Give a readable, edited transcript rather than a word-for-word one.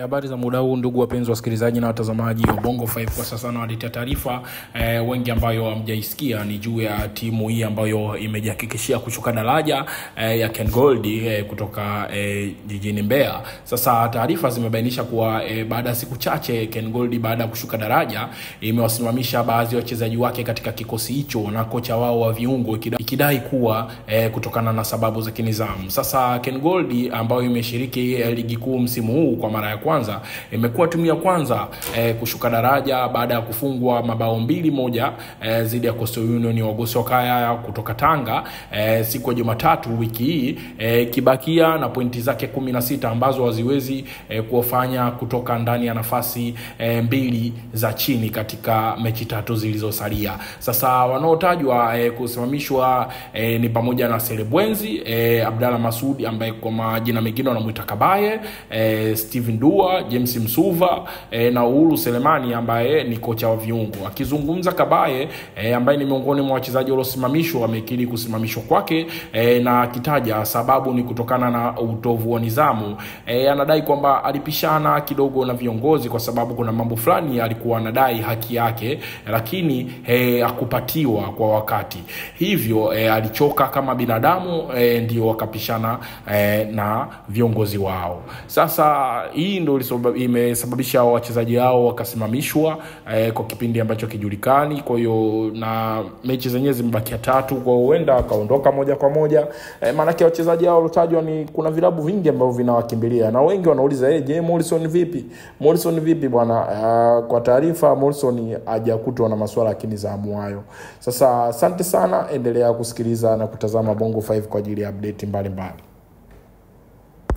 Habari za muda huu ndugu wapenzi wasikilizaji na watazamaji wa Bongo 5. Kwa sasa nawaletea taarifa wengi ambayo hamjaisikia ni juu ya timu hii ambayo imejihakikishia kushuka daraja ya Ken Gold kutoka jijini Mbeya. Sasa taarifa zimebainisha kuwa baada ya siku chache Ken Gold baada ya kushuka daraja imewasimamisha baadhi ya wachezaji wake katika kikosi hicho na kocha wao wa viungo ikidai kuwa kutokana na sababu za kinizamu. Sasa Ken Gold ambayo imeshiriki ligi kuu msimu huu kwa mara ya kwanza imekuwa timu ya kwanza kushuka daraja baada ya kufungwa mabao 2-1 dhidi ya Coastal Union wa Goso Kaya kutoka Tanga siku ya Jumatatu wiki hii, kibakia na pointi zake 16 ambazo haziwezi kuwafanya kutoka ndani ya nafasi mbili za chini katika mechi 3 zilizosalia. Sasa wanaotajwa kusimamishwa ni pamoja na Selebwenzi, Abdalla Masudi ambaye kwa majina mengine wanamuita Kabaye, Steven Dua, James Msuva na Uhuru Selemani ambaye ni kocha wa viungo. Akizungumza Kabaye ambaye ni miongoni mwa wachezaji waliosimamishwa, amekiri kusimamishwa kwake na akitaja sababu ni kutokana na utovu wa nidhamu. Anadai kwamba alipishana kidogo na viongozi kwa sababu kuna mambo fulani alikuwa anadai haki yake lakini hakupatiwa kwa wakati. Hivyo alichoka kama binadamu, ndio wakapishana na viongozi wao. Sasa hii ndio imesababisha wachezaji hao wakasimamishwa kwa kipindi ambacho kijulikani. Kwa hiyo na mechi zenyewe zimebakia 3, kwa huenda akaondoka moja kwa moja. Maana yake wachezaji hao walotajwa ni kuna vilabu vingi ambavyo vinawakimbilia na wengi wanauliza je, Morrison vipi? Morrison vipi bwana? Kwa taarifa Morrison hajakutwa na masuala ya kinizamu hayo. Sasa asante sana, endelea kusikiliza na kutazama Bongo 5 kwa ajili ya update mbalimbali.